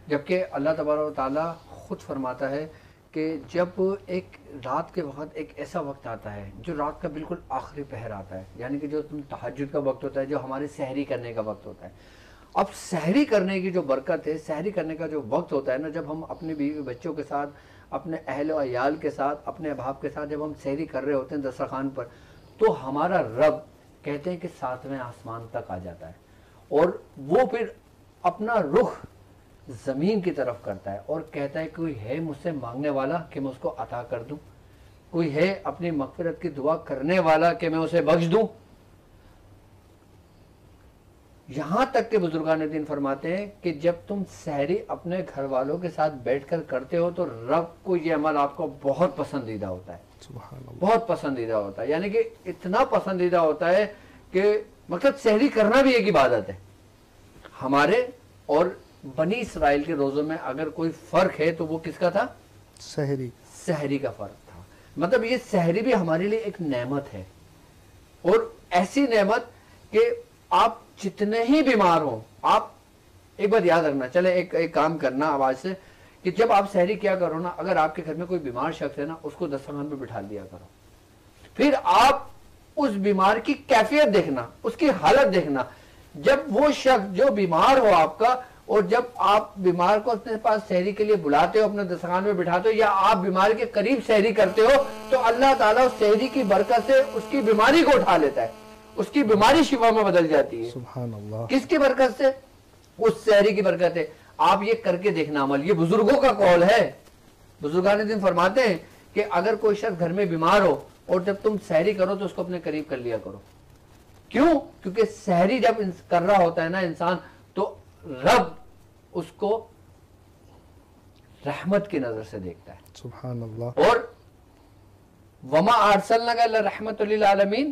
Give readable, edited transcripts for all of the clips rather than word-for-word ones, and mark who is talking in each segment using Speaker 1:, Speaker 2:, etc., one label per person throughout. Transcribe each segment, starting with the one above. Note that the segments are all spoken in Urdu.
Speaker 1: جبکہ اللہ تبارک و تعالیٰ خود فرماتا ہے کہ جب ایک رات کے وقت ایک ایسا وقت آتا ہے جو رات کا بالکل آخری پہر آتا ہے، یعنی کہ جو تہجد کا وقت ہوتا ہے، جو ہمارے سحری کرنے کا وقت ہوتا ہے. اب سحری کرنے کی جو برکت ہے، سحری کرنے کا جو وقت ہوتا ہے نا، جب ہم اپنے بیوی بچوں کے ساتھ، اپنے اہل و عیال کے ساتھ، اپنے احباب کے ساتھ جب ہم سحری کر رہے ہوتے ہیں دسترخوان پر، تو ہمارا رب کہتے ہیں کہ 7ویں آسمان تک آ جاتا ہے اور وہ پھر اپنا رخ زمین کی طرف کرتا ہے اور کہتا ہے کوئی ہے مجھ سے مانگنے والا کہ میں اس کو عطا کر دوں، کوئی ہے اپنی مغفرت کی دعا کرنے والا کہ میں اسے بخش دوں. یہاں تک کہ بزرگان دین فرماتے ہیں کہ جب تم سحری اپنے گھر والوں کے ساتھ بیٹھ کر کرتے ہو تو رب کو یہ عمل آپ کو بہت پسندیدہ ہوتا ہے.
Speaker 2: سبحان اللہ.
Speaker 1: بہت پسندیدہ ہوتا ہے، یعنی کہ اتنا پسندیدہ ہوتا ہے کہ مطلب سحری کرنا بھی ایک عبادت ہے. ہمارے اور بنی اسرائیل کے روزوں میں اگر کوئی فرق ہے تو وہ کس کا تھا؟ سحری کا فرق تھا. مطلب یہ سحری بھی ہمارے لیے ایک نعمت ہے، اور ایسی نعمت کہ آپ جتنے ہی بیمار ہوں، آپ ایک بات یاد رکھنا، چلے ایک کام کرنا آواز سے، کہ جب آپ سحری کیا کرو نا، اگر آپ کے گھر میں کوئی بیمار شخص ہے نا، اس کو دسترخوان پہ بٹھا دیا کرو. پھر آپ اس بیمار کی کیفیت دیکھنا، اس کی حالت دیکھنا. جب وہ شخص جو بیمار ہو آپ کا، اور جب آپ بیمار کو اپنے پاس سحری کے لیے بلاتے ہو، اپنے دسترخوان میں بٹھاتے ہو، یا آپ بیمار کے قریب سحری کرتے ہو، تو اللہ تعالیٰ اس سحری کی برکت سے اس کی بیماری کو اٹھا لیتا ہے، اس کی بیماری شفا میں بدل جاتی ہے.
Speaker 2: سبحان اللہ.
Speaker 1: کس کی برکت سے؟ اس سحری کی برکت ہے. آپ یہ کر کے دیکھنا عمل، یہ بزرگوں کا قول ہے. بزرگان دین فرماتے ہیں کہ اگر کوئی شخص گھر میں بیمار ہو اور جب تم سحری کرو تو اس کو اپنے قریب کر لیا کرو. کیوں؟ کیونکہ سحری جب کر رہا ہوتا ہے نا انسان، تو رب اس کو رحمت کی نظر سے دیکھتا ہے.
Speaker 2: سبحان اللہ.
Speaker 1: اور وما ارسلناک الا رحمت للعالمین،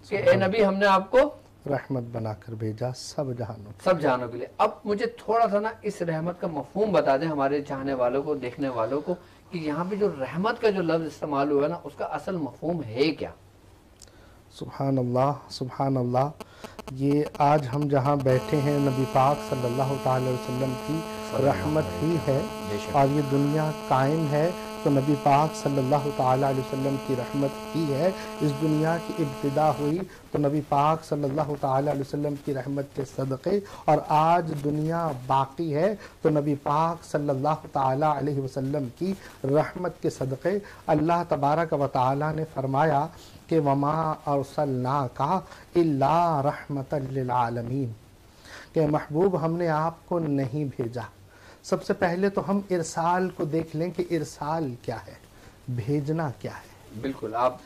Speaker 1: کہ اے نبی ہم نے آپ کو
Speaker 2: رحمت بنا کر بھیجا سب
Speaker 1: جہانوں کے لیے. اب مجھے تھوڑا سا نا اس رحمت کا مفہوم بتا دیں ہمارے چاہنے والوں کو، دیکھنے والوں کو، کہ یہاں پہ جو رحمت کا جو لفظ استعمال ہوا ہے نا، اس کا اصل مفہوم ہے کیا؟
Speaker 2: سبحان اللہ. سبحان اللہ. یہ آج ہم جہاں بیٹھے ہیں، نبی پاک صلی اللہ تعالی علیہ وسلم کی رحمت ہی ہے، اور یہ دنیا قائم ہے تو نبی پاک صلی اللہ تعالی علیہ وسلم کی رحمت ہی ہے. اس دنیا کی ابتدا ہوئی تو نبی پاک صلی اللہ تعالی علیہ وسلم کی رحمت کے صدقے، اور آج دنیا باقی ہے تو نبی پاک صلی اللہ تعالی علیہ وسلم کی رحمت کے صدقے. اللہ تبارک و تعالی نے فرمایا کہ وما ارسلناک الا رحمت للعالمین، کہ محبوب ہم نے آپ کو نہیں بھیجا. سب سے پہلے تو ہم ارسال کو دیکھ لیں کہ ارسال کیا ہے، بھیجنا کیا ہے.
Speaker 1: بالکل. آپ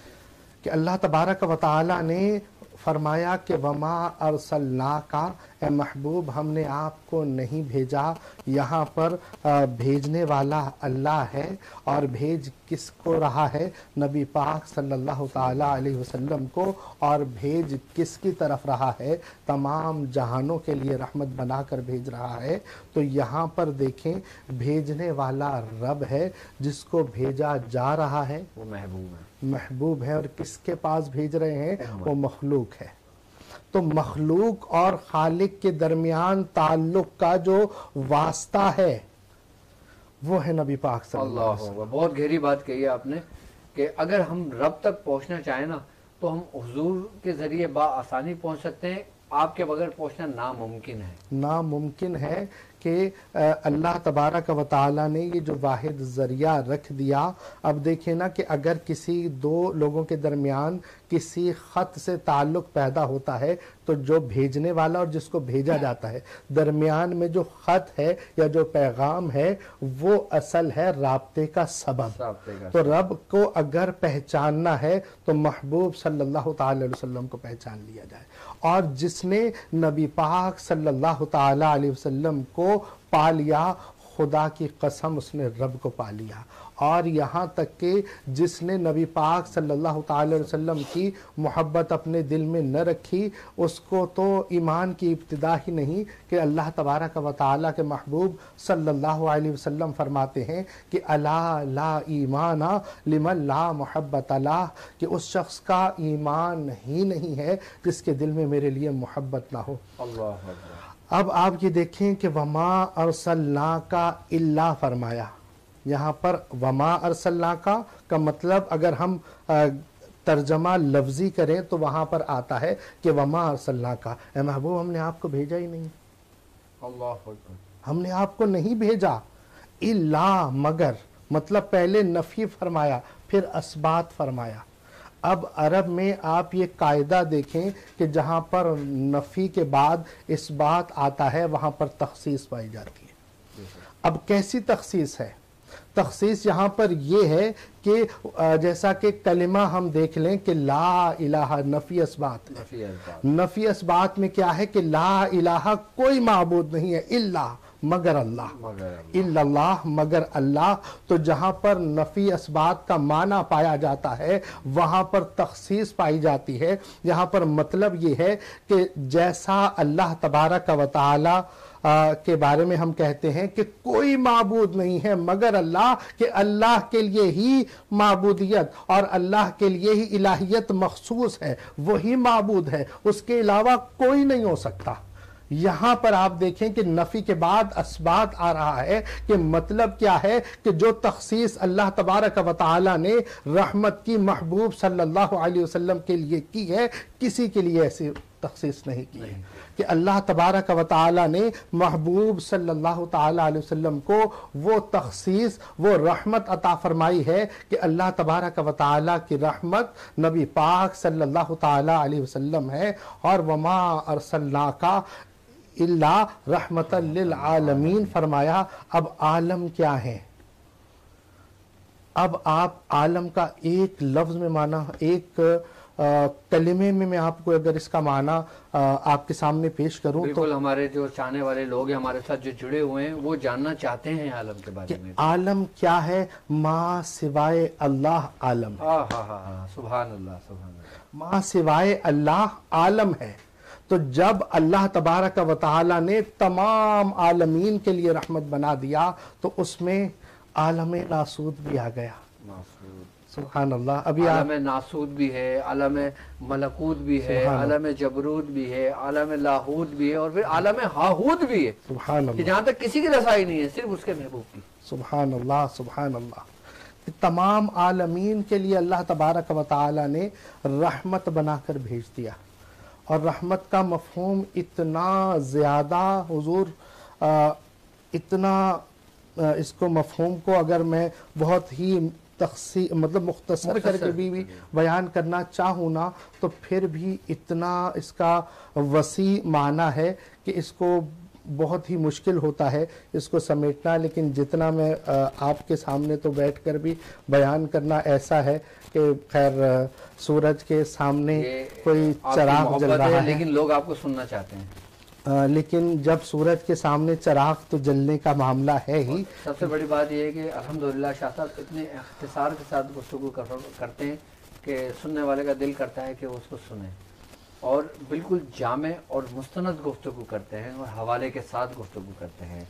Speaker 2: کہ اللہ تبارک و تعالی نے فرمایا کہ وما ارسلناک، اے محبوب ہم نے آپ کو نہیں بھیجا. یہاں پر بھیجنے والا اللہ ہے، اور بھیج کس کو رہا ہے؟ نبی پاک صلی اللہ تعالی علیہ وسلم کو. اور بھیج کس کی طرف رہا ہے؟ تمام جہانوں کے لیے رحمت بنا کر بھیج رہا ہے. تو یہاں پر دیکھیں، بھیجنے والا رب ہے، جس کو بھیجا جا رہا ہے
Speaker 1: وہ محبوب ہے.
Speaker 2: محبوب ہے. اور کس کے پاس بھیج رہے ہیں؟ وہ مخلوق ہے. تو مخلوق اور خالق کے درمیان تعلق کا جو واسطہ ہے وہ ہے نبی پاک صلی اللہ علیہ وسلم.
Speaker 1: بہت گہری بات کہی ہے آپ نے، کہ اگر ہم رب تک پہنچنا چاہیں نا تو ہم حضور کے ذریعے بآسانی پہنچ سکتے ہیں. آپ کے بغیر پہنچنا ناممکن ہے.
Speaker 2: ناممکن ہے کہ اللہ تبارک و تعالی نے یہ جو واحد ذریعہ رکھ دیا. اب دیکھیں نا کہ اگر کسی دو لوگوں کے درمیان کسی خط سے تعلق پیدا ہوتا ہے تو جو بھیجنے والا اور جس کو بھیجا جاتا ہے، درمیان میں جو خط ہے یا جو پیغام ہے، وہ اصل ہے رابطے کا سبب. تو رب کو اگر پہچاننا ہے تو محبوب صلی اللہ تعالی علیہ وسلم کو پہچان لیا جائے. اور جس نے نبی پاک صلی اللہ تعالی علیہ وسلم کو پا لیا، خدا کی قسم اس نے رب کو پا لیا. اور یہاں تک کہ جس نے نبی پاک صلی اللہ تعالی علیہ وسلم کی محبت اپنے دل میں نہ رکھی، اس کو تو ایمان کی ابتدا ہی نہیں. کہ اللہ تبارک و تعالی کے محبوب صلی اللہ علیہ وسلم فرماتے ہیں کہ الا لا ایمان لمن لا محبت له، کہ اس شخص کا ایمان ہی نہیں ہے جس کے دل میں میرے لیے محبت نہ ہو.
Speaker 1: اللہ
Speaker 2: اب آپ یہ دیکھیں کہ وما ارسلناکا الا فرمایا، یہاں پر وما ارسلناکا کا مطلب اگر ہم ترجمہ لفظی کریں تو وہاں پر آتا ہے کہ وما ارسلناکا، اے محبوب ہم نے آپ کو بھیجا ہی نہیں،
Speaker 1: اللہ اکبر،
Speaker 2: ہم نے آپ کو نہیں بھیجا، الا مگر، مطلب پہلے نفی فرمایا پھر اثبات فرمایا۔ اب عرب میں آپ یہ قاعدہ دیکھیں کہ جہاں پر نفی کے بعد اثبات آتا ہے وہاں پر تخصیص پائی جاتی ہے۔ اب کیسی تخصیص ہے؟ تخصیص یہاں پر یہ ہے کہ جیسا کہ کلمہ ہم دیکھ لیں کہ لا الہ نفی اثبات ہے، نفی اثبات میں کیا ہے کہ لا الہ کوئی معبود نہیں ہے الا مگر اللہ، الا اللہ مگر اللہ، تو جہاں پر نفی اثبات کا معنی پایا جاتا ہے وہاں پر تخصیص پائی جاتی ہے۔ یہاں پر مطلب یہ ہے کہ جیسا اللہ تبارک و تعالی کے بارے میں ہم کہتے ہیں کہ کوئی معبود نہیں ہے مگر اللہ، کہ اللہ کے لیے ہی معبودیت اور اللہ کے لیے ہی الہیت مخصوص ہے، وہی معبود ہے، اس کے علاوہ کوئی نہیں ہو سکتا۔ یہاں پر آپ دیکھیں کہ نفی کے بعد اثبات آ رہا ہے کہ مطلب کیا ہے کہ جو تخصیص اللہ تبارک و تعالی نے رحمت کی محبوب صلی اللہ علیہ وسلم کے لیے کی ہے، کسی کے لیے ایسی تخصیص نہیں کی ہے، کہ اللہ تبارک و تعالی نے محبوب صلی اللہ تعالی علیہ وسلم کو وہ تخصیص، وہ رحمت عطا فرمائی ہے کہ اللہ تبارک و تعالی کی رحمت نبی پاک صلی اللہ تعالی علیہ وسلم ہے، اور وما ارسلناکا الا رحمتا للعالمین فرمایا۔ اب عالم کیا ہے؟ اب آپ عالم کا ایک لفظ میں معنی، ایک کلمے میں آپ کو اگر اس کا معنی آپ کے سامنے پیش کروں تو
Speaker 1: بالکل ہمارے جو چاہنے والے لوگ ہیں، ہمارے ساتھ جو جڑے ہوئے ہیں، وہ جاننا چاہتے ہیں عالم کے بارے میں۔
Speaker 2: عالم کیا ہے؟ ما سوائے اللہ عالم ہے۔
Speaker 1: سبحان اللہ، سبحان اللہ،
Speaker 2: ما سوائے اللہ عالم ہے۔ تو جب اللہ تبارک و تعالی نے تمام عالمین کے لیے رحمت بنا دیا تو اس میں عالم ناسود بھی آ گیا۔ سبحان اللہ، ابھی
Speaker 1: عالم ناسود بھی ہے، عالم ملکوت بھی ہے، عالم جبروت بھی ہے، عالم لاہوت بھی ہے، اور پھر عالم ہاہوت بھی ہے،
Speaker 2: سبحان اللہ،
Speaker 1: جہاں تک کسی کی رسائی نہیں ہے، صرف اس کے محبوب کی۔
Speaker 2: سبحان اللہ، سبحان اللہ۔ تمام عالمین کے لیے اللہ تبارک و تعالی نے رحمت بنا کر بھیج دیا، اور رحمت کا مفہوم اتنا زیادہ حضور، اتنا اس کو مفہوم کو اگر میں بہت ہی مطلب مختصر کر کے بھی بیان کرنا چاہوں نا تو پھر بھی اتنا اس کا وسیع معنی ہے کہ اس کو بہت ہی مشکل ہوتا ہے اس کو سمیٹنا، لیکن جتنا میں آپ کے سامنے تو بیٹھ کر بھی بیان کرنا ایسا ہے کہ خیر سورج کے سامنے کوئی چراغ جل رہا ہے،
Speaker 1: لیکن لوگ آپ کو سننا چاہتے ہیں،
Speaker 2: لیکن جب سورج کے سامنے چراغ تو جلنے کا معاملہ ہے ہی۔
Speaker 1: سب سے بڑی بات یہ ہے کہ الحمدللہ شاہ صاحب اتنے اختصار کے ساتھ گفتگو کرتے ہیں کہ سننے والے کا دل کرتا ہے کہ وہ اس کو سنیں، اور بالکل جامع اور مستند گفتگو کرتے ہیں، اور حوالے کے ساتھ گفتگو کرتے ہیں۔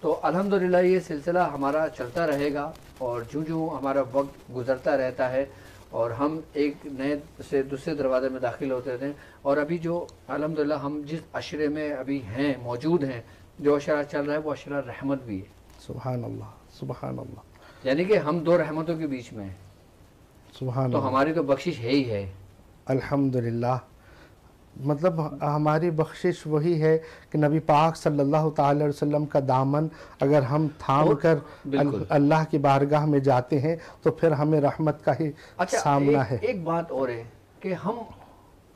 Speaker 1: تو الحمدللہ یہ سلسلہ ہمارا چلتا رہے گا، اور جو ہمارا وقت گزرتا رہتا ہے اور ہم ایک نئے سے دوسرے دروازے میں داخل ہوتے تھے، اور ابھی جو الحمدللہ ہم جس عشرے میں ابھی ہیں، موجود ہیں، جو عشرہ چل رہا ہے وہ عشرہ رحمت بھی ہے۔
Speaker 2: سبحان اللہ، سبحان اللہ،
Speaker 1: یعنی کہ ہم دو رحمتوں کے بیچ میں ہیں،
Speaker 2: سبحان اللہ،
Speaker 1: تو ہماری تو بخشش ہے ہی ہے۔
Speaker 2: الحمدللہ، مطلب ہماری بخشش وہی ہے کہ نبی پاک صلی اللہ تعالی علیہ وسلم کا دامن اگر ہم تھام کر اللہ کی بارگاہ میں جاتے ہیں تو پھر ہمیں رحمت کا ہی سامنا ہے۔
Speaker 1: ایک بات اور ہے کہ ہم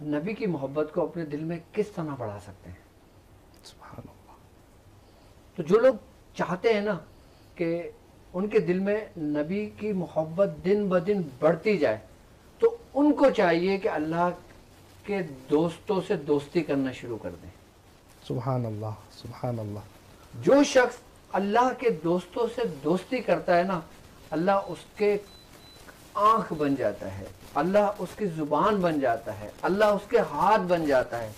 Speaker 1: نبی کی محبت کو اپنے دل میں کس طرح بڑھا سکتے ہیں؟
Speaker 2: سبحان اللہ۔
Speaker 1: تو جو لوگ چاہتے ہیں نا کہ ان کے دل میں نبی کی محبت دن بدن بڑھتی جائے، تو ان کو چاہیے کہ اللہ کے دوستوں سے دوستی کرنا شروع کر دیں۔
Speaker 2: سبحان اللہ، سبحان اللہ۔
Speaker 1: جو شخص اللہ کے دوستوں سے دوستی کرتا ہے نا، اللہ اس کے آنکھ بن جاتا ہے، اللہ اس کی زبان بن جاتا ہے، اللہ اس کے ہاتھ بن جاتا ہے۔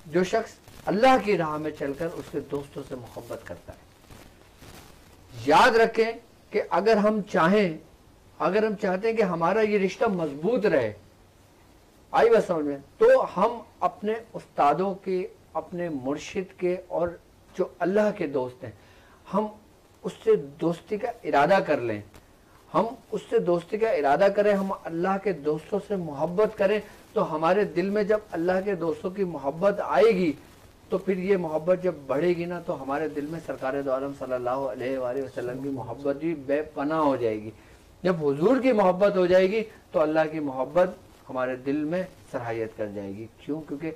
Speaker 1: جو شخص اللہ کی راہ میں چل کر اس کے دوستوں سے محبت کرتا ہے۔ یاد رکھیں کہ اگر ہم چاہتے ہیں کہ ہمارا یہ رشتہ مضبوط رہے، آئی بات سمجھ میں، تو ہم اپنے استادوں کی اپنے مرشد کے اور جو اللہ کے دوست ہیں ہم اس سے دوستی کا ارادہ کر لیں, ہم اس سے دوستی کا ارادہ کریں, ہم اللہ کے دوستوں سے محبت کریں, تو ہمارے دل میں جب اللہ کے دوستوں کی محبت آئے گی تو پھر یہ محبت جب بڑھے گی نا تو ہمارے دل میں سرکار دو عالم صلی اللہ علیہ وآلہ وسلم کی محبت بھی بے پناہ ہو جائے گی. جب حضور کی محبت ہو جائے گی تو اللہ کی محبت ہمارے دل میں صلاحیت کر جائے گی. کیوں؟ کیونکہ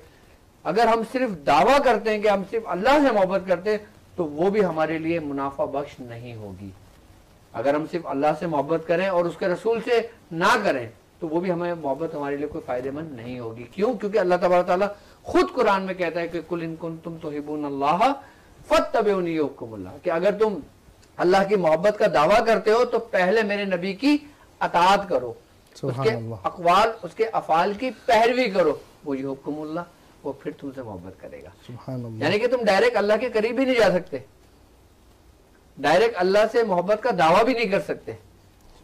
Speaker 1: اگر ہم صرف دعویٰ کرتے ہیں کہ ہم صرف اللہ سے محبت کرتے ہیں تو وہ بھی ہمارے لیے منافع بخش نہیں ہوگی. اگر ہم صرف اللہ سے محبت کریں اور اس کے رسول سے نہ کریں تو وہ بھی ہمیں محبت ہمارے لیے کوئی فائدہ مند نہیں ہوگی. کیوں؟ کیونکہ اللہ تبارک تعالیٰ خود قرآن میں کہتا ہے کہ قل ان کنتم تحبون اللہ فاتبعونی یحببکم اللہ, کہ اگر تم اللہ کی محبت کا دعویٰ کرتے ہو تو پہلے میرے نبی کی اطاعت کرو, اس کے اقوال اس کے افعال کی پیروی کرو, وہ یحببکم اللہ, وہ پھر تم سے محبت کرے گا.
Speaker 2: سبحان اللہ.
Speaker 1: یعنی کہ تم ڈائریکٹ اللہ کے قریب بھی نہیں جا سکتے, ڈائریکٹ اللہ سے محبت کا دعویٰ بھی نہیں کر سکتے.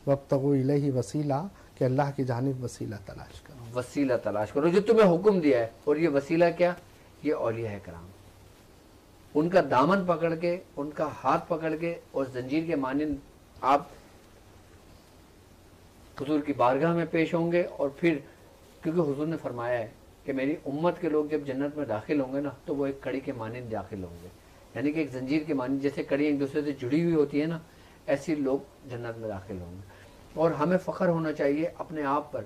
Speaker 2: وابتغوا الیہ وسیلہ, کہ اللہ کی جانب وسیلہ تلاش کرو,
Speaker 1: وسیلہ تلاش کرو جو تمہیں حکم دیا ہے. اور یہ وسیلہ کیا؟ یہ اولیاء کرام, ان کا دامن پکڑ کے, ان کا ہاتھ پکڑ کے اور زنجیر کے مانند آپ حضور کی بارگاہ میں پیش ہوں گے. اور پھر کیونکہ حضور نے فرمایا ہے کہ میری امت کے لوگ جب جنت میں داخل ہوں گے نا تو وہ ایک کڑی کے مانند داخل ہوں گے, یعنی کہ ایک زنجیر کے مانند, جیسے کڑی ایک دوسرے سے جڑی ہوئی ہوتی ہے نا, ایسی لوگ جنت میں داخل ہوں گے. اور ہمیں فخر ہونا چاہیے اپنے آپ پر,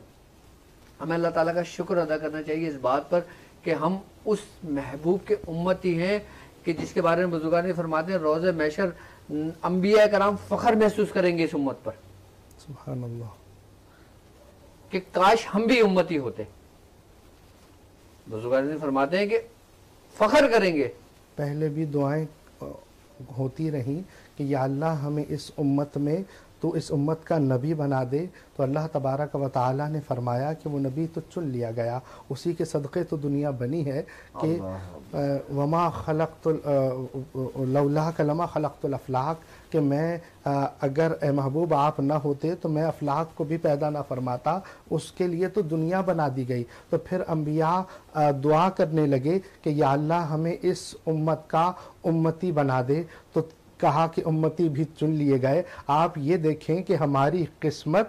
Speaker 1: ہمیں اللہ تعالیٰ کا شکر ادا کرنا چاہیے اس بات پر کہ ہم اس محبوب کے امتی ہیں کہ جس کے بارے میں بزرگان فرماتے ہیں روز محشر انبیاء کرام فخر محسوس کریں گے اس امت پر.
Speaker 2: سبحان اللہ.
Speaker 1: کہ کاش ہم بھی امتی ہوتے. بزرگان فرماتے ہیں کہ فخر کریں گے.
Speaker 2: پہلے بھی دعائیں ہوتی رہیں کہ یا اللہ ہمیں اس امت میں تو اس امت کا نبی بنا دے. تو اللہ تبارک و تعالی نے فرمایا کہ وہ نبی تو چن لیا گیا, اسی کے صدقے تو دنیا بنی ہے کہ وما خلقت لولاک لما خلقت الافلاق, کہ میں اگر اے محبوب آپ نہ ہوتے تو میں افلاق کو بھی پیدا نہ فرماتا, اس کے لیے تو دنیا بنا دی گئی. تو پھر انبیاء دعا کرنے لگے کہ یا اللہ ہمیں اس امت کا امتی بنا دے. تو کہا کہ امتی بھی چن لیے گئے. آپ یہ دیکھیں کہ ہماری قسمت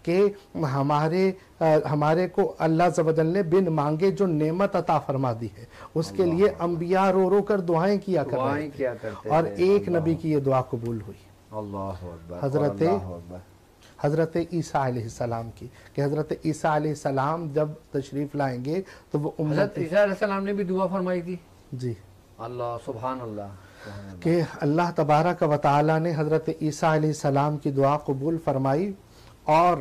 Speaker 2: کہ ہمارے کو اللہ عز و جل نے بن مانگے جو نعمت عطا فرما دی ہے, اس کے لیے انبیاء رو رو کر دعائیں کیا کر رہے تھے, اور ایک نبی کی یہ دعا قبول ہوئی.
Speaker 1: اللہ اکبر.
Speaker 2: حضرت عیسیٰ علیہ السلام کی, کہ حضرت عیسیٰ علیہ السلام جب تشریف لائیں گے تو وہ
Speaker 1: حضرت عیسیٰ علیہ السلام نے بھی دعا فرمائی تھی.
Speaker 2: جی
Speaker 1: اللہ سبحان اللہ.
Speaker 2: کہ اللہ تبارک و تعالی نے حضرت عیسیٰ علیہ السلام کی دعا قبول فرمائی. اور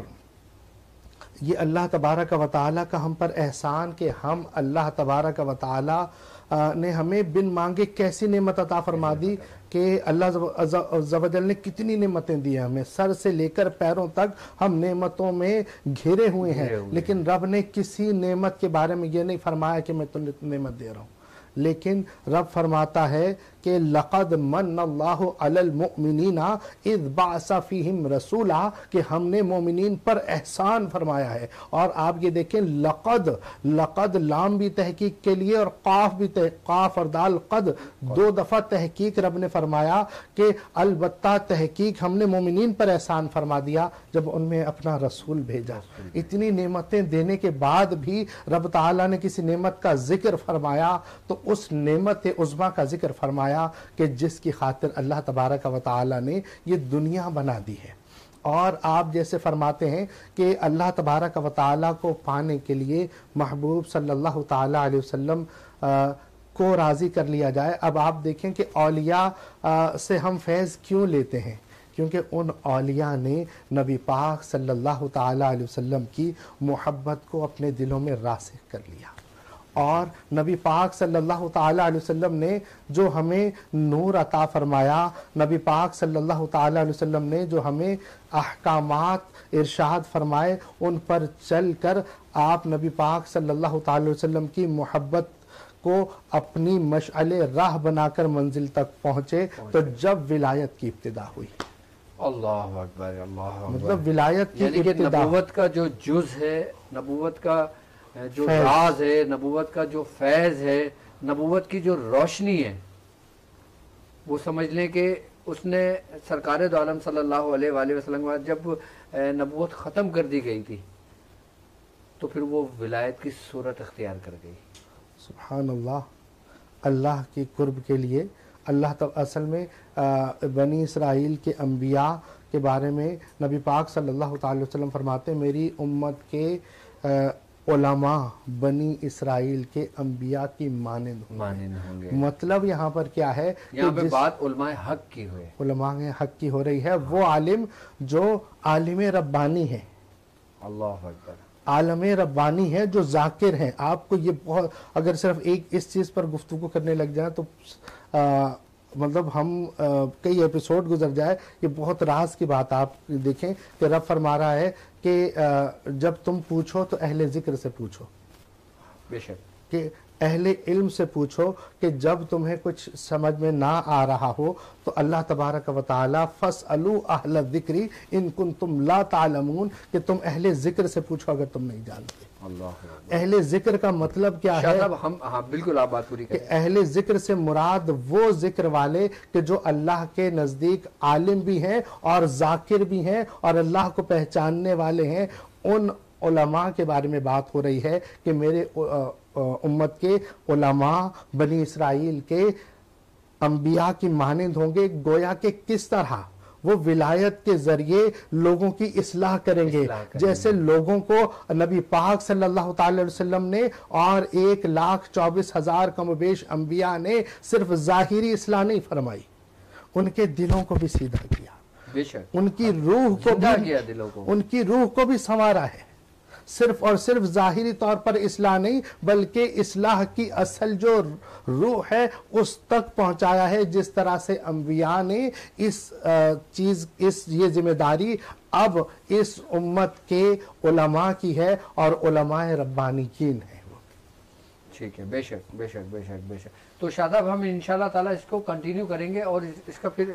Speaker 2: یہ اللہ تبارک و تعالی کا ہم پر احسان کہ ہم اللہ تبارک و تعالی نے ہمیں بن مانگے کیسی نعمت عطا فرما دی کہ اللہ عز و جل نے کتنی نعمتیں دی ہیں ہمیں, سر سے لے کر پیروں تک ہم نعمتوں میں گھرے ہوئے ہیں. لیکن رب نے کسی نعمت کے بارے میں یہ نہیں فرمایا کہ میں تمہیں نعمت دے رہا ہوں, لیکن رب فرماتا ہے کہ لقد من اللہ علی المؤمنین اذ بعث فیہم رسولا, کہ ہم نے مومنین پر احسان فرمایا ہے. اور آپ یہ دیکھیں لقد لام بھی تحقیق کے لیے اور قاف بھی قاف اور دال قد دو دفعہ تحقیق رب نے فرمایا کہ البتہ تحقیق ہم نے مومنین پر احسان فرما دیا جب ان میں اپنا رسول بھیجا. اتنی نعمتیں دینے کے بعد بھی رب تعالیٰ نے کسی نعمت کا ذکر فرمایا تو اس نعمت عظمیٰ کا ذکر فرمایا کہ جس کی خاطر اللہ تبارک و تعالی نے یہ دنیا بنا دی ہے. اور آپ جیسے فرماتے ہیں کہ اللہ تبارک و تعالی کو پانے کے لیے محبوب صلی اللہ تعالی علیہ وسلم کو راضی کر لیا جائے. اب آپ دیکھیں کہ اولیاء سے ہم فیض کیوں لیتے ہیں, کیونکہ ان اولیاء نے نبی پاک صلی اللہ تعالی علیہ وسلم کی محبت کو اپنے دلوں میں راسخ کر لیا. اور نبی پاک صلی اللہ تعالی علیہ وسلم نے جو ہمیں نور عطا فرمایا, نبی پاک صلی اللہ تعالی علیہ وسلم نے جو ہمیں احکامات ارشاد فرمائے, ان پر چل کر آپ نبی پاک صلی اللہ تعالی علیہ وسلم کی محبت کو اپنی مشعل راہ بنا کر منزل تک پہنچے. تو جب ولایت کی ابتدا ہوئی,
Speaker 1: اللہ اکبر, اللہ اکبر,
Speaker 2: مطلب ولایت کی
Speaker 1: یعنی کہ
Speaker 2: ابتدا,
Speaker 1: نبوت کا جو جز ہے, نبوت کا جو راز ہے, نبوت کا جو فیض ہے, نبوت کی جو روشنی ہے وہ سمجھ لیں کہ اس نے سرکار دو عالم صلی اللہ علیہ وآلہ وسلم کے بعد جب نبوت ختم کر دی گئی تھی تو پھر وہ ولایت کی صورت اختیار کر گئی.
Speaker 2: سبحان اللہ. اللہ کی قرب کے لیے اللہ تعالی اصل میں بنی اسرائیل کے انبیاء کے بارے میں نبی پاک صلی اللہ تعالی وسلم فرماتے ہیں میری امت کے علماء بنی اسرائیل کے انبیاء کی مانند
Speaker 1: ہوں گے.
Speaker 2: مطلب یہاں پر کیا ہے؟
Speaker 1: یہاں پہ بات علماء حق کی ہوئے،
Speaker 2: علماء حق کی ہو رہی ہے. وہ عالم جو عالم ربانی ہے،
Speaker 1: اللہ اکبر،
Speaker 2: عالم ربانی ہے، جو ذاکر ہیں. آپ کو یہ بہت، اگر صرف ایک اس چیز پر گفتگو کرنے لگ جائیں تو مطلب ہم کئی ایپیسوڈ گزر جائے. یہ بہت راز کی بات. آپ دیکھیں کہ رب فرما رہا ہے کہ جب تم پوچھو تو اہل ذکر سے پوچھو،
Speaker 1: بے شک
Speaker 2: کہ اہل علم سے پوچھو، کہ جب تمہیں کچھ سمجھ میں نہ آ رہا ہو تو اللہ تبارک و تعالی فَاسْأَلُوا أَهْلَ الذِّكْرِ إِن كُنتُمْ لَا تَعْلَمُونَ، کہ تم اہل ذکر سے پوچھو اگر تم نہیں جانتے. اہل ذکر کا مطلب کیا ہے؟
Speaker 1: ہاں بالکل آپ بات پوری
Speaker 2: کہ
Speaker 1: کریں.
Speaker 2: اہل ذکر سے مراد وہ ذکر والے کہ جو اللہ کے نزدیک عالم بھی ہیں اور ذاکر بھی ہیں اور اللہ کو پہچاننے والے ہیں. ان علماء کے بارے میں بات ہو رہی ہے کہ میرے امت کے علماء بنی اسرائیل کے انبیاء کی مانند ہوں گے. گویا کہ کس طرح وہ ولایت کے ذریعے لوگوں کی اصلاح کریں گے، جیسے لوگوں کو نبی پاک صلی اللہ تعالی وسلم نے اور 1,24,000 کم و بیش انبیاء نے صرف ظاہری اصلاح نہیں فرمائی، ان کے دلوں کو بھی سیدھا کیا،
Speaker 1: بے شک
Speaker 2: ان کی روح کو
Speaker 1: زندہ
Speaker 2: بھی
Speaker 1: کیا دلوں کو.
Speaker 2: ان کی روح کو بھی سنوارا ہے. صرف اور صرف ظاہری طور پر اصلاح نہیں بلکہ اصلاح کی اصل جو روح ہے اس تک پہنچایا ہے، جس طرح سے انبیاء نے یہ ذمہ داری اب اس امت کے علماء کی ہے اور علماء ربانیین ہے.
Speaker 1: ٹھیک ہے، بے شک بے شک بے شک بے شک. تو شاداب ہم انشاءاللہ تعالی اس کو کنٹینیو کریں گے اور اس کا پھر